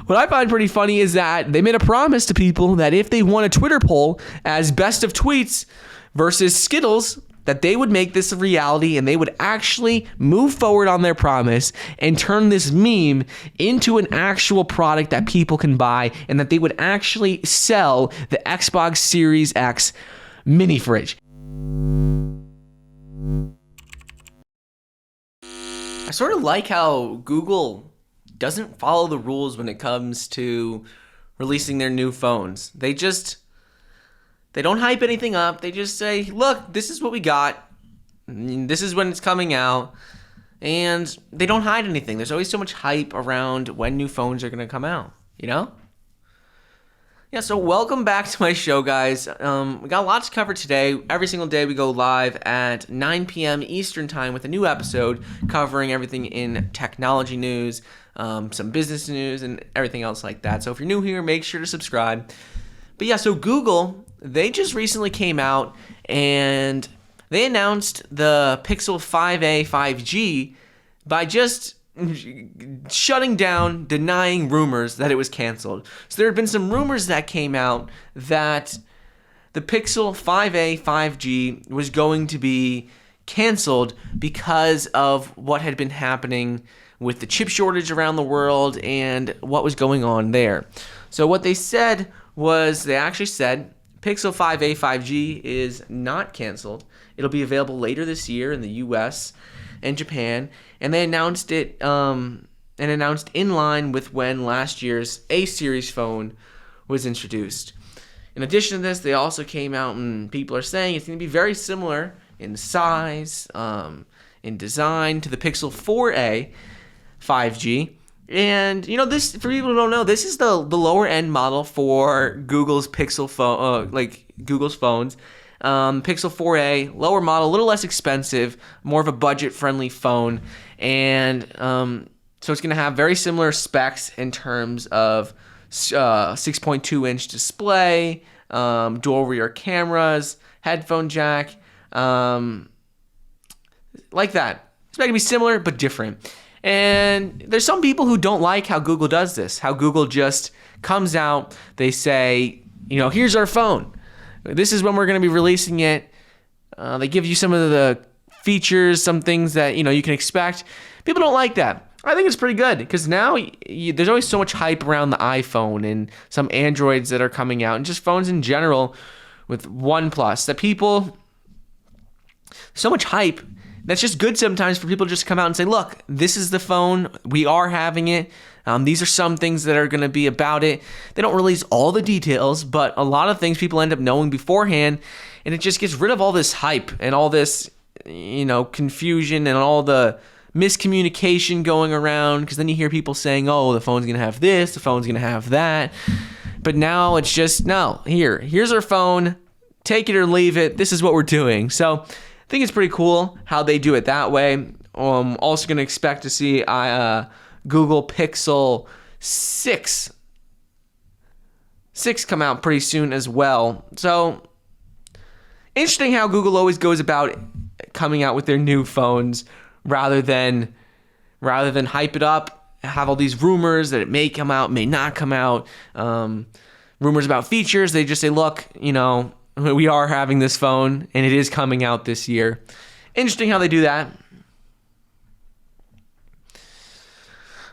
what I find pretty funny is that they made a promise to people that if they won a Twitter poll as best of tweets versus Skittles, that they would make this a reality and they would actually move forward on their promise and turn this meme into an actual product that people can buy, and that they would actually sell the Xbox Series X mini fridge. I sort of like how Google doesn't follow the rules when it comes to releasing their new phones. They don't hype anything up. They just say, look, this is what we got. This is when it's coming out. And they don't hide anything. There's always so much hype around when new phones are going to come out, you know? Yeah, so welcome back to my show, guys. We got a lot to cover today. Every single day we go live at 9 p.m. Eastern Time with a new episode covering everything in technology news, some business news, and everything else like that. So if you're new here, make sure to subscribe. But yeah, so Google, they just recently came out and they announced the Pixel 5a 5G by just shutting down, denying rumors that it was canceled. So there had been some rumors that came out that the Pixel 5a 5G was going to be canceled because of what had been happening with the chip shortage around the world and what was going on there. So what they said was, they actually said Pixel 5a 5G is not canceled. It'll be available later this year in the US and Japan, and they announced it in line with when last year's A series phone was introduced. In addition to this, they also came out and people are saying it's going to be very similar in size, in design to the Pixel 4a 5G. And, you know, this, for people who don't know, this is the lower end model for Google's Pixel phone, Google's phones. Pixel 4a, lower model, a little less expensive, more of a budget-friendly phone. And so it's going to have very similar specs in terms of 6.2-inch display, dual rear cameras, headphone jack, like that. It's going to be similar but different. And there's some people who don't like how Google does this, how Google just comes out, they say, you know, here's our phone. This is when we're going to be releasing it. They give you some of the features, some things that, you know, you can expect. People don't like that. I think it's pretty good because now there's always so much hype around the iPhone and some Androids that are coming out and just phones in general with OnePlus that people, so much hype. That's just good sometimes for people to just come out and say, look, this is the phone. We are having it. These are some things that are going to be about it. They don't release all the details, but a lot of things people end up knowing beforehand, and it just gets rid of all this hype and all this, you know, confusion and all the miscommunication going around, because then you hear people saying, oh, the phone's going to have this, the phone's going to have that. But now it's just, no, here's our phone. Take it or leave it. This is what we're doing. So I think it's pretty cool how they do it that way. Also going to expect to see Google Pixel 6 come out pretty soon as well. So interesting how Google always goes about coming out with their new phones rather than hype it up, have all these rumors that it may come out, may not come out, rumors about features. They just say, look, you know, we are having this phone and it is coming out this year. Interesting how they do that.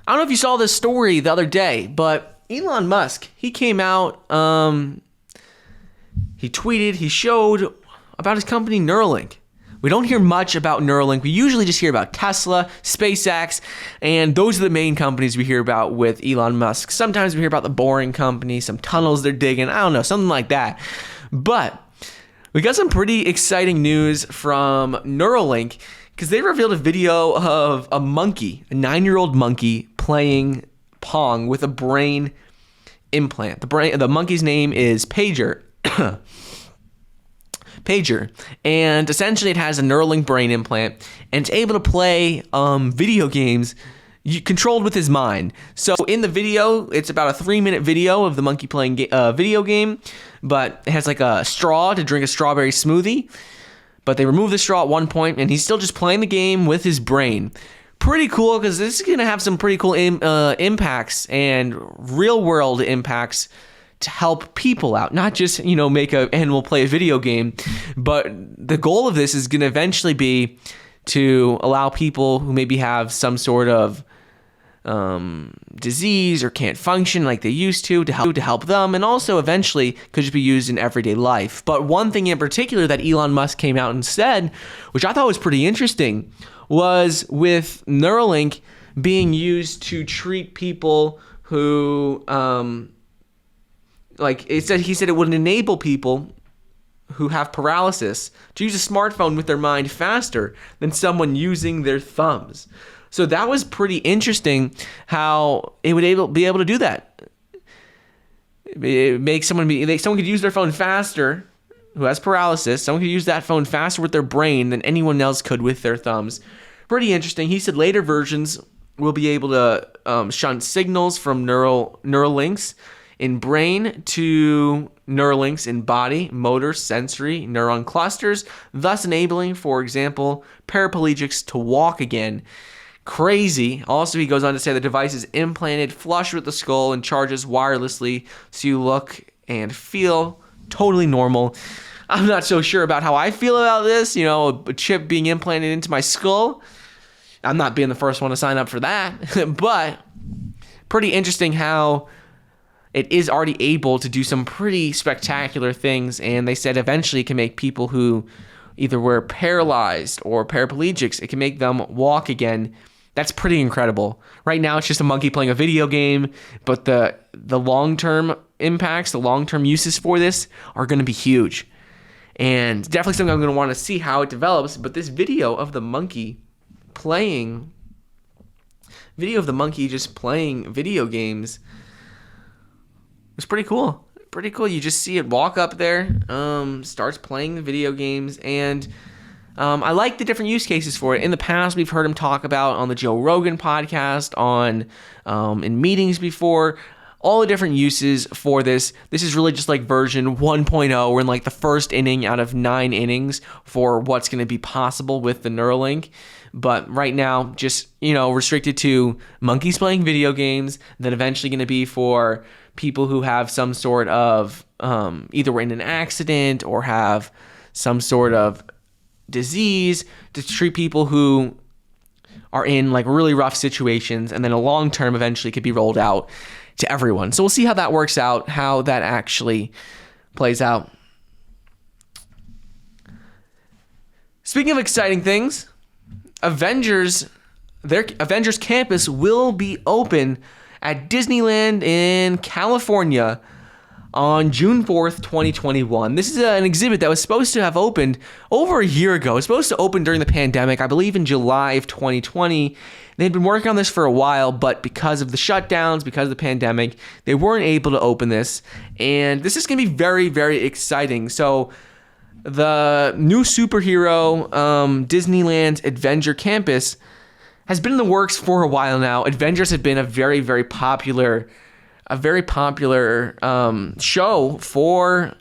I don't know if you saw this story the other day, but Elon Musk, he came out, he tweeted, he showed about his company Neuralink. We don't hear much about Neuralink. We usually just hear about Tesla, SpaceX, and those are the main companies we hear about with Elon Musk. Sometimes we hear about the Boring Company, some tunnels they're digging, I don't know, something like that. But we got some pretty exciting news from Neuralink because they revealed a video of a monkey, a 9-year-old monkey, playing Pong with a brain implant. The monkey's name is Pager. Pager. And essentially it has a Neuralink brain implant and it's able to play video games controlled with his mind. So in the video, it's about a 3-minute video of the monkey playing a video game, but it has like a straw to drink a strawberry smoothie. But they remove the straw at one point and he's still just playing the game with his brain. pretty cool because this is going to have some pretty cool impacts and real world impacts to help people out, not just, make and we'll play a video game, but the goal of this is going to eventually be to allow people who maybe have some sort of disease or can't function like they used to help them, and also eventually could just be used in everyday life. But one thing in particular that Elon Musk came out and said, which I thought was pretty interesting, was with Neuralink being used to treat people who he said it would enable people who have paralysis to use a smartphone with their mind faster than someone using their thumbs. So that was pretty interesting how it would be able to do that. It makes someone could use their phone faster who has paralysis. Someone could use that phone faster with their brain than anyone else could with their thumbs. Pretty interesting. He said later versions will be able to shunt signals from neural links in brain to Neuralinks in body, motor, sensory, neuron clusters, thus enabling, for example, paraplegics to walk again. Crazy. Also, he goes on to say the device is implanted flush with the skull and charges wirelessly, so you look and feel totally normal. I'm not so sure about how I feel about this, a chip being implanted into my skull. I'm not being the first one to sign up for that, but pretty interesting how it is already able to do some pretty spectacular things, and they said eventually it can make people who either were paralyzed or paraplegics, it can make them walk again. That's pretty incredible. Right now, it's just a monkey playing a video game, but the long-term impacts, the long-term uses for this are going to be huge. And definitely something I'm going to want to see how it develops, but this video of the monkey just playing video games was pretty cool. Pretty cool. You just see it walk up there, starts playing the video games, and I like the different use cases for it. In the past, we've heard him talk about on the Joe Rogan podcast, in meetings before, all the different uses for this. This is really just like version 1.0. We're in like the first inning out of 9 innings for what's going to be possible with the Neuralink. But right now, just, restricted to monkeys playing video games, then eventually going to be for people who have some sort of, either were in an accident or have some sort of disease, to treat people who are in like really rough situations, and then a long term eventually could be rolled out to everyone. So we'll see how that works out, how that actually plays out. Speaking of exciting things, Avengers Campus will be open at Disneyland in California on June 4th, 2021. This is an exhibit that was supposed to have opened over a year ago. It was supposed to open during the pandemic, I believe in July of 2020. They'd been working on this for a while, but because of the shutdowns, because of the pandemic, they weren't able to open this. And this is going to be very, very exciting. So the new superhero Disneyland Avengers Campus has been in the works for a while now. Avengers have been a very, very popular show for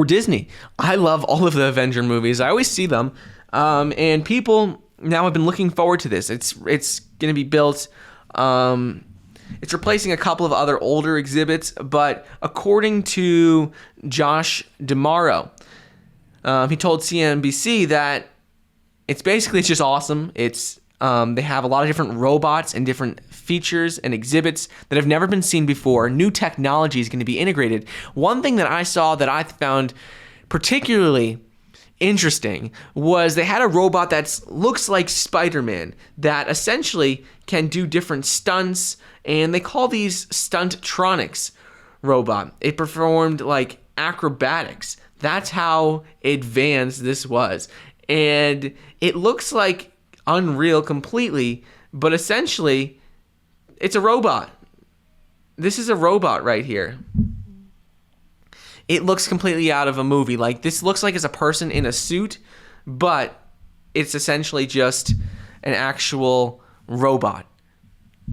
Disney. I love all of the Avenger movies. I always see them, and people now have been looking forward to this. It's going to be built. It's replacing a couple of other older exhibits, but according to Josh DeMauro, he told CNBC that it's just awesome. It's they have a lot of different robots and different features and exhibits that have never been seen before. New technology is going to be integrated. One thing that I saw that I found particularly interesting was they had a robot that looks like Spider-Man that essentially can do different stunts, and they call these Stunttronics robot. It performed like acrobatics. That's how advanced this was. And it looks like Unreal completely, but essentially it's a robot. This is a robot right here. It looks completely out of a movie. Like, this looks like it's a person in a suit, but it's essentially just an actual robot.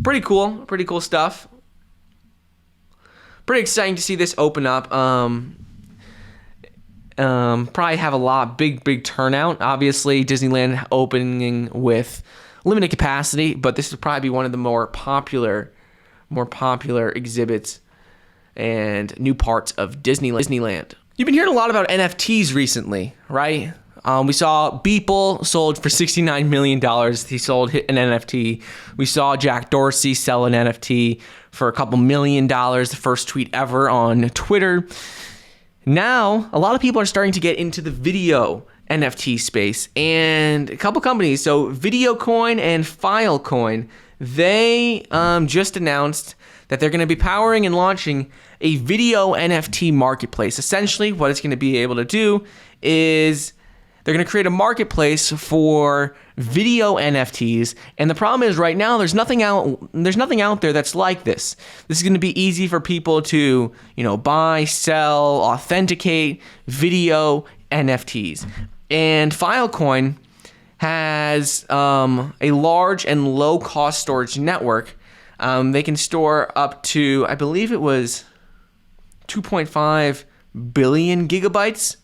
Pretty cool stuff. Pretty exciting to see this open up. Probably have big turnout. Obviously, Disneyland opening with limited capacity, but this would probably be one of the more popular exhibits and new parts of Disneyland. You've been hearing a lot about NFTs recently, right? We saw Beeple sold for $69 million. He sold an NFT. We saw Jack Dorsey sell an NFT for a couple $1 million, the first tweet ever on Twitter. Now, a lot of people are starting to get into the video NFT space, and a couple companies, so VideoCoin and Filecoin, they just announced that they're going to be powering and launching a video NFT marketplace. Essentially, what it's going to be able to do is they're going to create a marketplace for video NFTs, and the problem is right now there's nothing out there that's like this. This is going to be easy for people to, buy, sell, authenticate video NFTs. And Filecoin has a large and low cost storage network. They can store up to, I believe it was 2.5 billion gigabytes.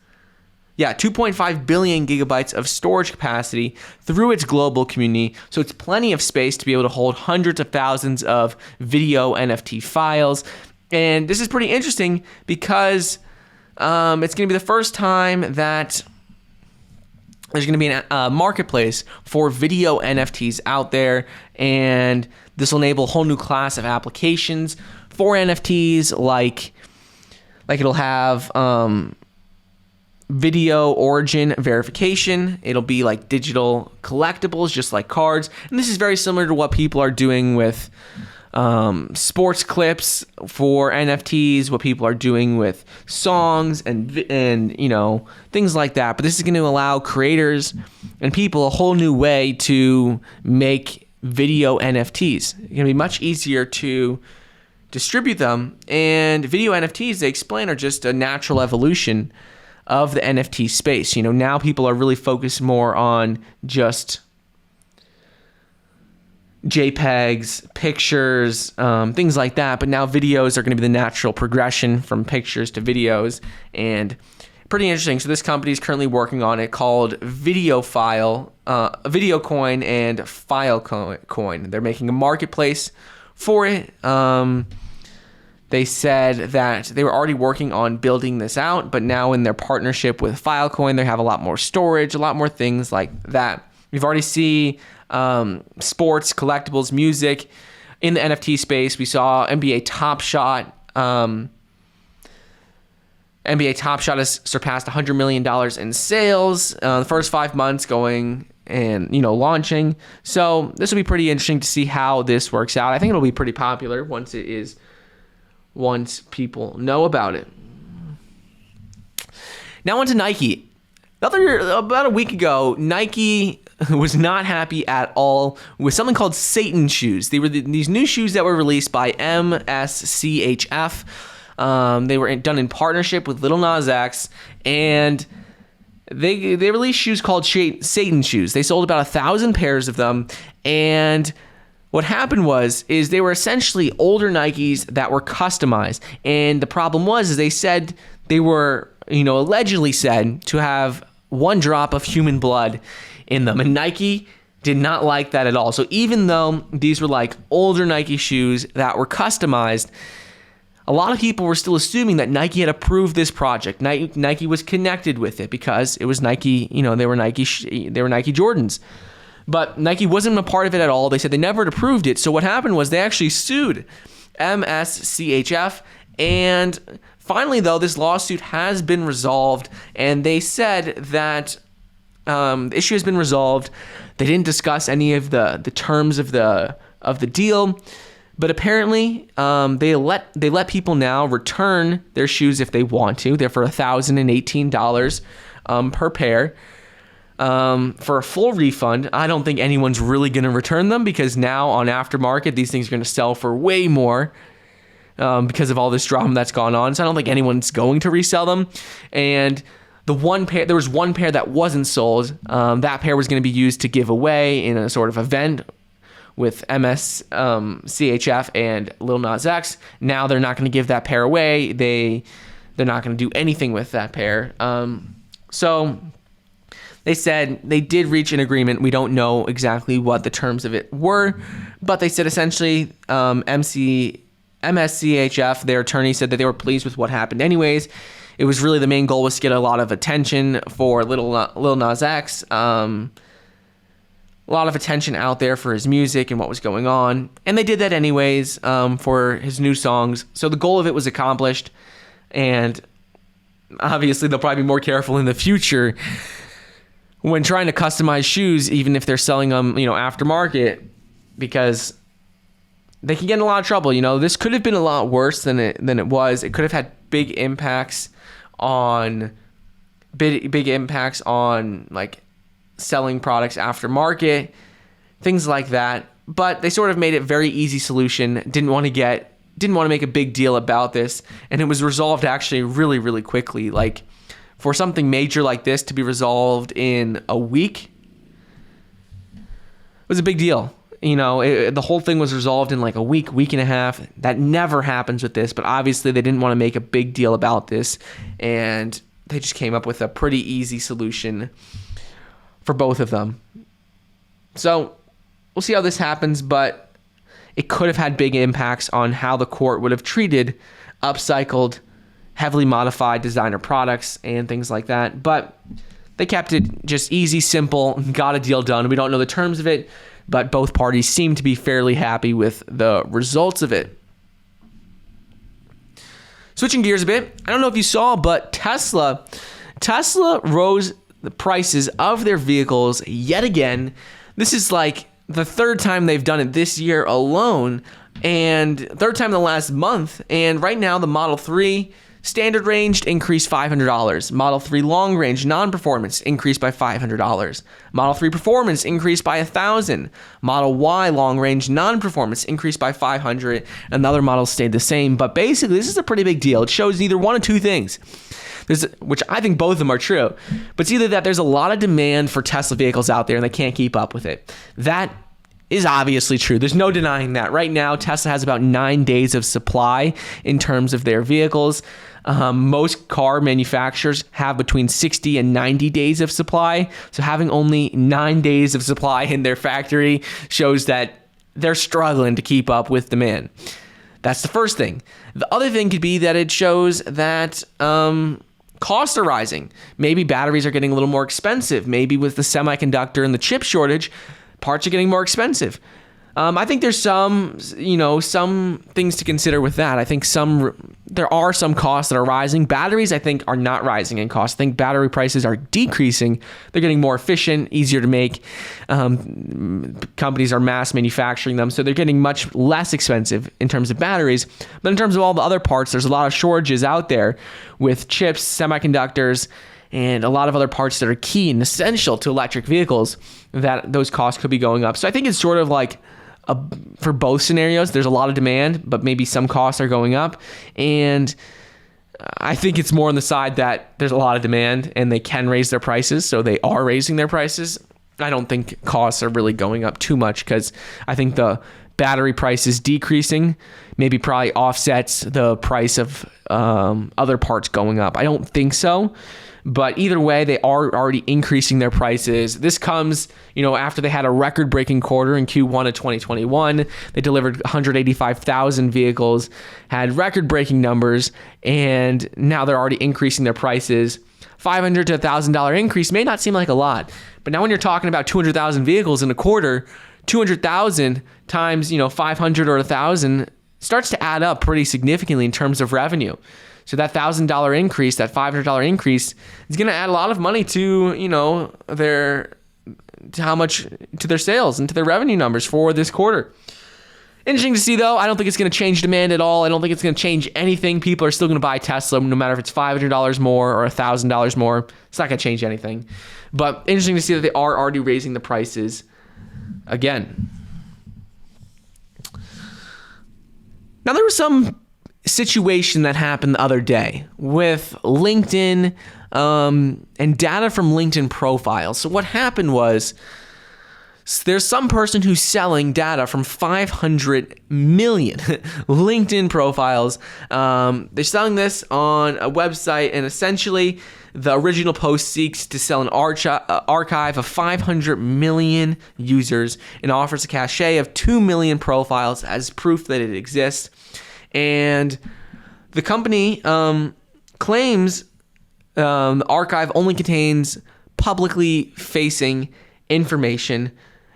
Yeah, 2.5 billion gigabytes of storage capacity through its global community. So it's plenty of space to be able to hold hundreds of thousands of video NFT files. And this is pretty interesting because it's going to be the first time that there's going to be a marketplace for video NFTs out there. And this will enable a whole new class of applications for NFTs, like it'll have video origin verification. It'll be like digital collectibles, just like cards. And this is very similar to what people are doing with sports clips for NFTs, what people are doing with songs and things like that. But this is going to allow creators and people a whole new way to make video NFTs. It's going to be much easier to distribute them. And video NFTs, they explain, are just a natural evolution of the NFT space. Now people are really focused more on just JPEGs, pictures, things like that. But now videos are going to be the natural progression from pictures to videos, and pretty interesting. So this company is currently working on it, called VideoCoin and Filecoin. They're making a marketplace for it. They said that they were already working on building this out, but now in their partnership with Filecoin, they have a lot more storage, a lot more things like that. We've already seen sports, collectibles, music in the NFT space. We saw NBA Top Shot. NBA Top Shot has surpassed $100 million in sales the first 5 months going and launching. So this will be pretty interesting to see how this works out. I think it'll be pretty popular once people know about it. Now on to Nike. About a week ago, Nike was not happy at all with something called Satan shoes. They were these new shoes that were released by MSCHF. They were done in partnership with Lil Nas X, and they released shoes called Satan shoes. They sold about 1,000 pairs of them, and what happened is they were essentially older Nikes that were customized. And the problem is they said they were, allegedly said to have 1 drop of human blood in them. And Nike did not like that at all. So even though these were like older Nike shoes that were customized, a lot of people were still assuming that Nike had approved this project. Nike was connected with it because it was Nike, they were Nike Jordans. But Nike wasn't a part of it at all. They said they never had approved it. So what happened was they actually sued MSCHF. And finally, though, this lawsuit has been resolved. And they said that the issue has been resolved. They didn't discuss any of the terms of the deal. But apparently, they let people now return their shoes if they want to. They're for $1,018 per pair. For a full refund. I don't think anyone's really going to return them because now on aftermarket, these things are going to sell for way more because of all this drama that's gone on. So I don't think anyone's going to resell them. And there was one pair that wasn't sold. That pair was going to be used to give away in a sort of event with CHF and Lil Nas X. Now they're not going to give that pair away. They they're not going to do anything with that pair. So they said they did reach an agreement. We don't know exactly what the terms of it were, but they said essentially MSCHF, their attorney, said that they were pleased with what happened anyways. It was really the main goal was to get a lot of attention for Lil Nas X. A lot of attention out there for his music and what was going on. And they did that anyways for his new songs. So the goal of it was accomplished. And obviously they'll probably be more careful in the future when trying to customize shoes, even if they're selling them, aftermarket, because they can get in a lot of trouble. This could have been a lot worse than it was. It could have had big impacts on like selling products aftermarket, things like that. But they sort of made it very easy solution. Didn't want to make a big deal about this, and it was resolved actually really, really quickly. Like, for something major like this to be resolved in a week was a big deal. The whole thing was resolved in like a week and a half. That never happens with this, but obviously they didn't want to make a big deal about this, and they just came up with a pretty easy solution for both of them. So we'll see how this happens, but it could have had big impacts on how the court would have treated upcycled, heavily modified designer products and things like that. But they kept it just easy, simple, got a deal done. We don't know the terms of it, but both parties seem to be fairly happy with the results of it. Switching gears a bit, I don't know if you saw, but Tesla rose the prices of their vehicles yet again. This is like the third time they've done it this year alone, and third time in the last month. And right now, the Model 3 standard range increased $500. Model 3 long range non-performance increased by $500. Model 3 performance increased by $1,000. Model Y long range non-performance increased by $500. And the other models stayed the same. But basically, this is a pretty big deal. It shows either one of two things. Which I think both of them are true. But it's either that there's a lot of demand for Tesla vehicles out there and they can't keep up with it. That is obviously true. There's no denying that. Right now, Tesla has about 9 days of supply in terms of their vehicles. Most car manufacturers have between 60 and 90 days of supply. So having only 9 days of supply in their factory shows that they're struggling to keep up with demand. That's the first thing. The other thing could be that it shows that costs are rising. Maybe batteries are getting a little more expensive. Maybe with the semiconductor and the chip shortage, parts are getting more expensive. I think there's some things to consider with that. I think there are some costs that are rising. Batteries, I think, are not rising in cost. I think battery prices are decreasing. They're getting more efficient, easier to make. Companies are mass manufacturing them, so they're getting much less expensive in terms of batteries. But in terms of all the other parts, there's a lot of shortages out there with chips, semiconductors, and a lot of other parts that are key and essential to electric vehicles, that those costs could be going up. So I think it's sort of like for both scenarios, there's a lot of demand, but maybe some costs are going up. And I think it's more on the side that there's a lot of demand and they can raise their prices, so they are raising their prices. I don't think costs are really going up too much, because I think the battery prices decreasing maybe probably offsets the price of other parts going up. I don't think so. But either way, they are already increasing their prices. This comes, after they had a record-breaking quarter in Q1 of 2021. They delivered 185,000 vehicles, had record-breaking numbers, and now they're already increasing their prices. $500 to $1,000 increase may not seem like a lot, but now when you're talking about 200,000 vehicles in a quarter, 200,000 times 500 or 1,000 starts to add up pretty significantly in terms of revenue. So that $1,000 increase, that $500 increase, is going to add a lot of money to their sales and to their revenue numbers for this quarter. Interesting to see, though. I don't think it's going to change demand at all. I don't think it's going to change anything. People are still going to buy Tesla, no matter if it's $500 more or $1,000 more. It's not going to change anything. But interesting to see that they are already raising the prices again. Now, there was some situation that happened the other day with LinkedIn and data from LinkedIn profiles. So what happened was there's some person who's selling data from 500 million LinkedIn profiles. They're selling this on a website, and essentially the original post seeks to sell an archive of 500 million users and offers a cache of 2 million profiles as proof that it exists. And the company claims the archive only contains publicly facing information,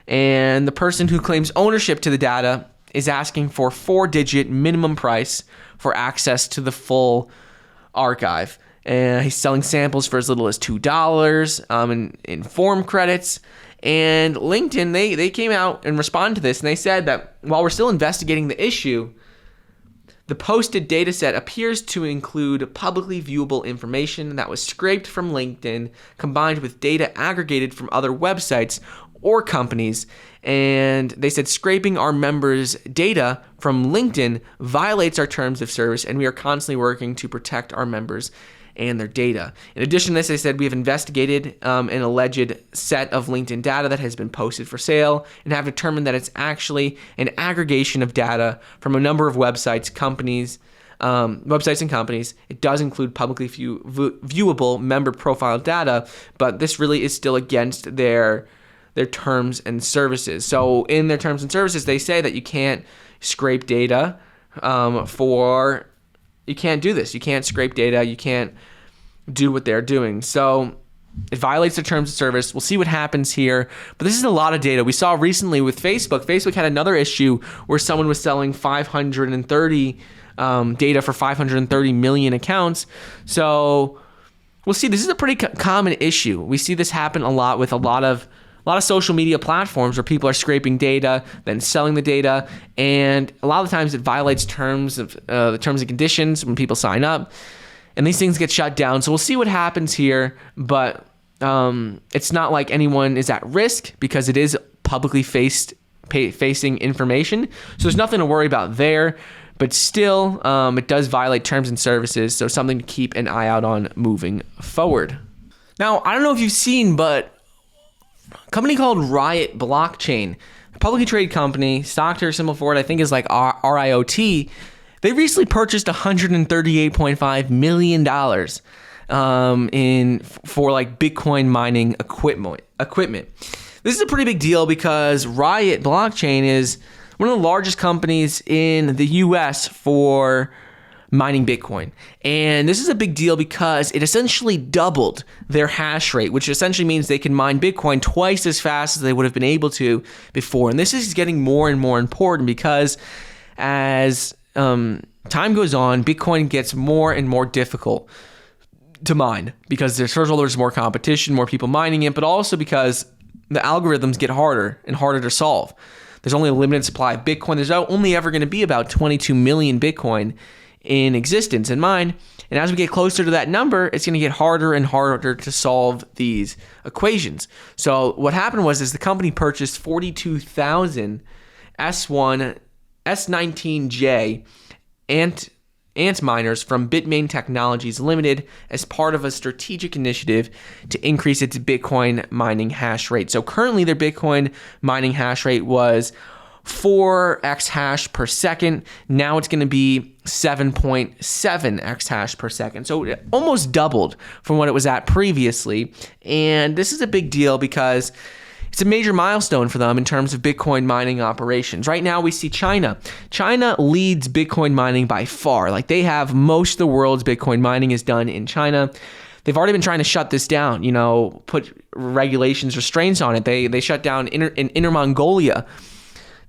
and the person who claims ownership to the data is asking for 4-digit minimum price for access to the full archive. And he's selling samples for as little as $2 in form credits. And LinkedIn, they came out and responded to this, and they said that while we're still investigating the issue, the posted dataset appears to include publicly viewable information that was scraped from LinkedIn, combined with data aggregated from other websites or companies. And they said scraping our members' data from LinkedIn violates our terms of service, and we are constantly working to protect our members and their data. In addition to this, they said we have investigated an alleged set of LinkedIn data that has been posted for sale and have determined that it's actually an aggregation of data from a number of websites and companies. It does include publicly viewable member profile data, but this really is still against their terms and services. So in their terms and services, they say that you can't scrape data you can't do this. You can't scrape data. You can't do what they're doing. So it violates their terms of service. We'll see what happens here. But this is a lot of data. We saw recently with Facebook. Facebook had another issue where someone was selling 530 data for 530 million accounts. So we'll see. This is a pretty common issue. We see this happen a lot with a lot of social media platforms where people are scraping data, then selling the data, and a lot of the times it violates the terms and conditions when people sign up, and these things get shut down. So we'll see what happens here, but it's not like anyone is at risk because it is publicly facing information. So there's nothing to worry about there, but still, it does violate terms and services, so something to keep an eye out on moving forward. Now, I don't know if you've seen, but a company called Riot Blockchain, a publicly traded company, stock ticker symbol for it, I think is like RIOT. They recently purchased $138.5 million for like Bitcoin mining equipment. This is a pretty big deal because Riot Blockchain is one of the largest companies in the US for mining Bitcoin. And this is a big deal because it essentially doubled their hash rate, which essentially means they can mine Bitcoin twice as fast as they would have been able to before. And this is getting more and more important because as time goes on, Bitcoin gets more and more difficult to mine because first of all, there's more competition, more people mining it, but also because the algorithms get harder and harder to solve. There's only a limited supply of Bitcoin. There's only ever going to be about 22 million Bitcoin in existence and mine. And as we get closer to that number, it's going to get harder and harder to solve these equations. So what happened was the company purchased 42,000 S19J ant miners from Bitmain Technologies Limited as part of a strategic initiative to increase its Bitcoin mining hash rate. So currently their Bitcoin mining hash rate was 4 exahash per second. Now it's going to be 7.7 exahash per second. So it almost doubled from what it was at previously. And this is a big deal because it's a major milestone for them in terms of Bitcoin mining operations. Right now we see China. China leads Bitcoin mining by far. Like they have most of the world's Bitcoin mining is done in China. They've already been trying to shut this down, put regulations, restraints on it. They shut down in Inner Mongolia.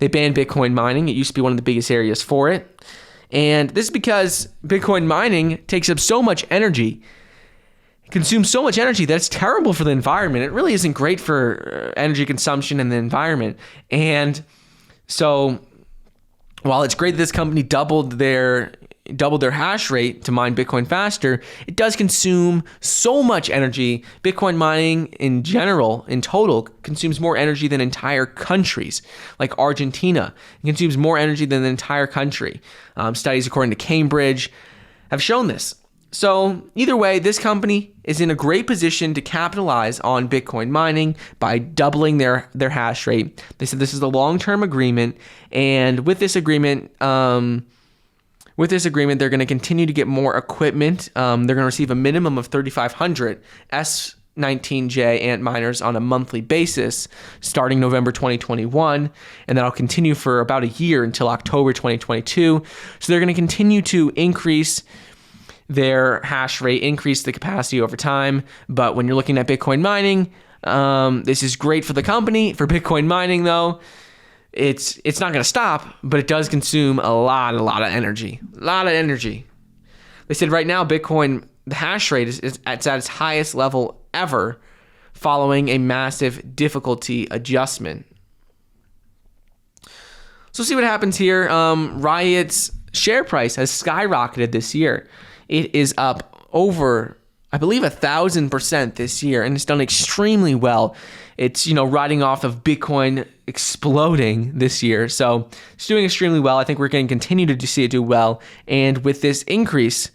They banned Bitcoin mining. It used to be one of the biggest areas for it. And this is because Bitcoin mining takes up so much energy, consumes so much energy that it's terrible for the environment. It really isn't great for energy consumption and the environment. And so while it's great that this company doubled their hash rate to mine Bitcoin faster, it does consume so much energy. Bitcoin mining in general, in total, consumes more energy than entire countries. Like Argentina, it consumes more energy than the entire country. Studies according to Cambridge have shown this. So either way, this company is in a great position to capitalize on Bitcoin mining by doubling their hash rate. They said this is a long-term agreement, and with this agreement, they're going to continue to get more equipment. They're going to receive a minimum of 3,500 S19j Antminers on a monthly basis starting November 2021, and that'll continue for about a year until October 2022. So they're going to continue to increase their hash rate, increase the capacity over time. But when you're looking at Bitcoin mining, this is great for the company. For Bitcoin mining, though, it's not going to stop, but it does consume a lot of energy. They said right now, Bitcoin, the hash rate is at its highest level ever following a massive difficulty adjustment. So see what happens here. Riot's share price has skyrocketed this year. It is up over, I believe, 1,000% this year, and it's done extremely well. It's, riding off of Bitcoin exploding this year. So it's doing extremely well. I think we're going to continue to see it do well. And with this increase,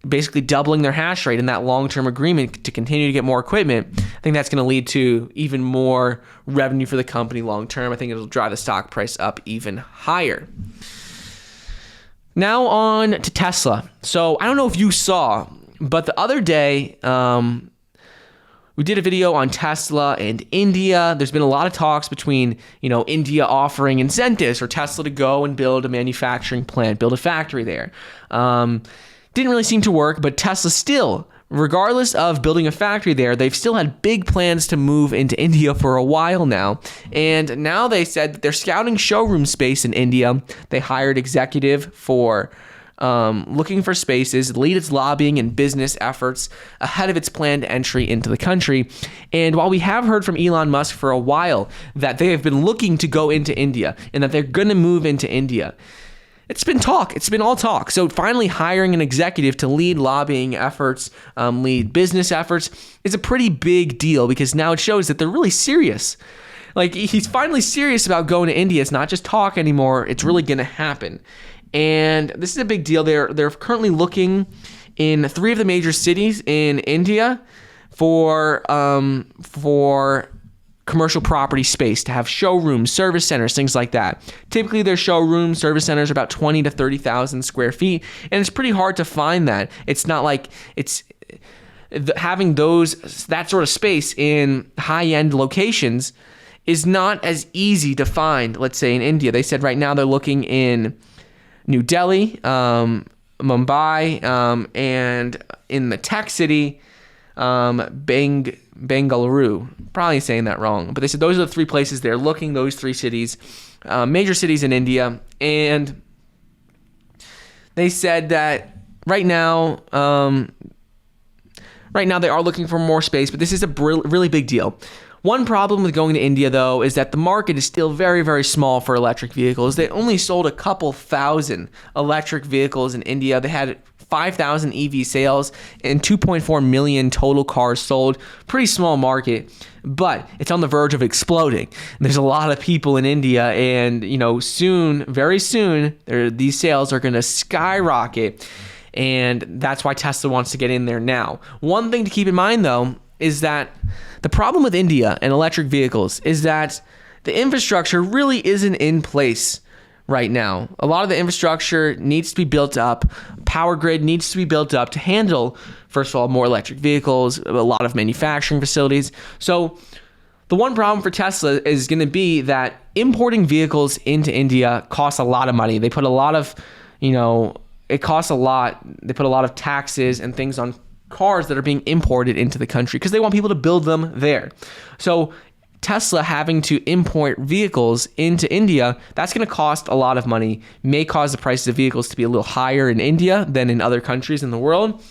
basically doubling their hash rate in that long-term agreement to continue to get more equipment, I think that's going to lead to even more revenue for the company long-term. I think it'll drive the stock price up even higher. Now on to Tesla. So I don't know if you saw, but the other day, we did a video on Tesla and India. There's been a lot of talks between, India offering incentives for Tesla to go and build a manufacturing plant, build a factory there. Didn't really seem to work, but Tesla still, regardless of building a factory there, they've still had big plans to move into India for a while now. And now they said that they're scouting showroom space in India. They hired executive for looking for spaces, lead its lobbying and business efforts ahead of its planned entry into the country. And while we have heard from Elon Musk for a while that they have been looking to go into India and that they're going to move into India, it's been talk. It's been all talk. So finally hiring an executive to lead lobbying efforts, lead business efforts is a pretty big deal because now it shows that they're really serious. Like, he's finally serious about going to India. It's not just talk anymore. It's really going to happen. And this is a big deal. They're currently looking in 3 of the major cities in India for commercial property space to have showrooms, service centers, things like that. Typically, their showrooms, service centers are about 20 to 30,000 square feet, and it's pretty hard to find that. It's not like having that sort of space in high-end locations is not as easy to find. Let's say in India, they said right now they're looking in New Delhi, Mumbai, and in the tech city, Bengaluru. Probably saying that wrong, but they said those are the 3 places they're looking, those 3 cities, major cities in India. And they said that right now they are looking for more space, but this is a really big deal. One problem with going to India, though, is that the market is still very, very small for electric vehicles. They only sold a couple thousand electric vehicles in India. They had 5,000 EV sales and 2.4 million total cars sold. Pretty small market, but it's on the verge of exploding. There's a lot of people in India, and soon, very soon, these sales are going to skyrocket, and that's why Tesla wants to get in there now. One thing to keep in mind, though, is that the problem with India and electric vehicles is that the infrastructure really isn't in place right now. A lot of the infrastructure needs to be built up. Power grid needs to be built up to handle, first of all, more electric vehicles, a lot of manufacturing facilities. So the one problem for Tesla is going to be that importing vehicles into India costs a lot of money. They put a lot of, it costs a lot. They put a lot of taxes and things on cars that are being imported into the country because they want people to build them there. So Tesla having to import vehicles into India, that's going to cost a lot of money, may cause the prices of vehicles to be a little higher in India than in other countries in the world.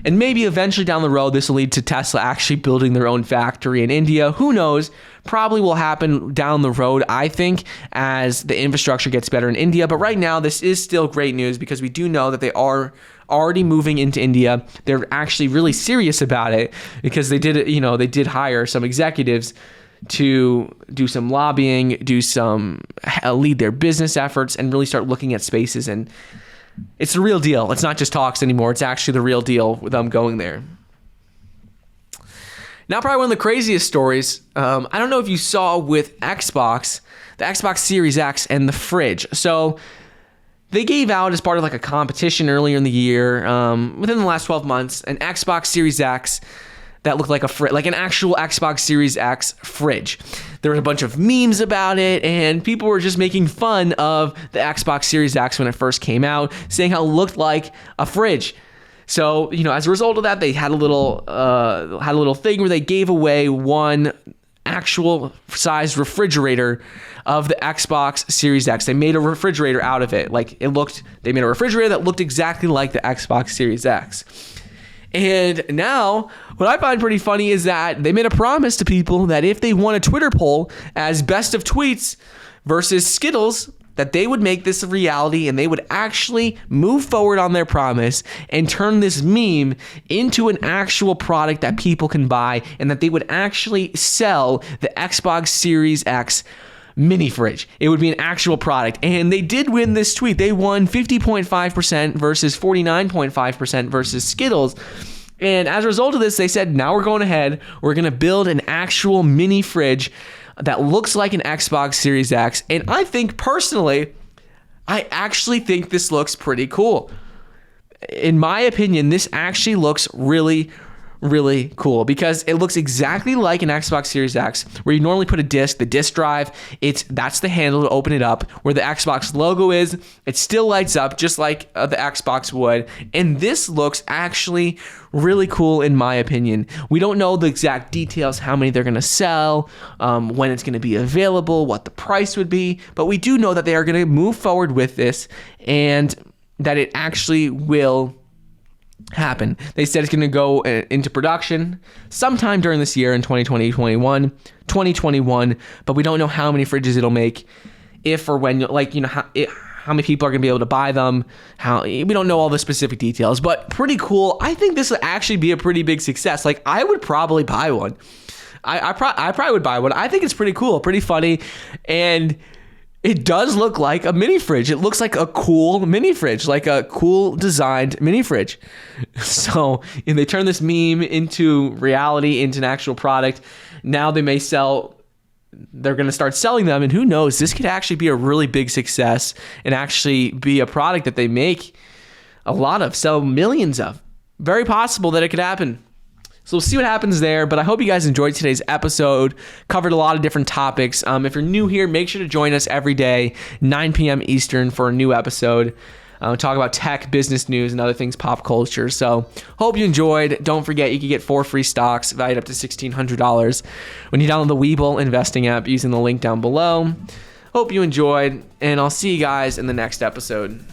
And maybe eventually down the road, this will lead to Tesla actually building their own factory in India. Who knows? Probably will happen down the road, I think, as the infrastructure gets better in India. But right now, this is still great news because we do know that they are already moving into India. They're actually really serious about it because they did hire some executives to do some lobbying, lead their business efforts, and really start looking at spaces. And it's the real deal. It's not just talks anymore. It's actually the real deal with them going there. Now, probably one of the craziest stories, I don't know if you saw with Xbox, the Xbox Series X and the fridge. So they gave out as part of like a competition earlier in the year, within the last 12 months, an Xbox Series X that looked like like an actual Xbox Series X fridge. There was a bunch of memes about it, and people were just making fun of the Xbox Series X when it first came out, saying how it looked like a fridge. So, as a result of that, they had a little thing where they gave away one actual sized refrigerator of the Xbox Series X. They made a refrigerator out of it. They made a refrigerator that looked exactly like the Xbox Series X. And now, what I find pretty funny is that they made a promise to people that if they won a Twitter poll as best of tweets versus Skittles, that they would make this a reality and they would actually move forward on their promise and turn this meme into an actual product that people can buy, and that they would actually sell the Xbox Series X mini fridge. It would be an actual product. And they did win this tweet. They won 50.5% versus 49.5% versus Skittles. And as a result of this, they said, now we're going ahead. We're going to build an actual mini fridge that looks like an Xbox Series X. And I think personally, I actually think this looks pretty cool. In my opinion, this actually looks really, really cool because it looks exactly like an Xbox Series X, where you normally put a disc, the disc drive, that's the handle to open it up, where the Xbox logo is. It still lights up just like the Xbox would, and this looks actually really cool in my opinion. We don't know the exact details, how many they're going to sell, when it's going to be available, what the price would be, but we do know that they are going to move forward with this and that it actually will happen. They said it's going to go into production sometime during this year in 2021, but we don't know how many fridges it'll make, if or when, how many people are going to be able to buy them. We don't know all the specific details, but pretty cool. I think this will actually be a pretty big success. I would probably buy one. I probably would buy one. I think it's pretty cool, pretty funny, and it does look like a mini fridge. It looks like a cool mini fridge, like a cool designed mini fridge. So if they turn this meme into reality, into an actual product, now they're going to start selling them. And who knows, this could actually be a really big success and actually be a product that they make a lot of, sell millions of. Very possible that it could happen. So we'll see what happens there, but I hope you guys enjoyed today's episode. Covered a lot of different topics. If you're new here, make sure to join us every day, 9 p.m. Eastern, for a new episode. Talk about tech, business news, and other things, pop culture. So hope you enjoyed. Don't forget, you can get 4 free stocks valued up to $1,600 when you download the Webull investing app using the link down below. Hope you enjoyed, and I'll see you guys in the next episode.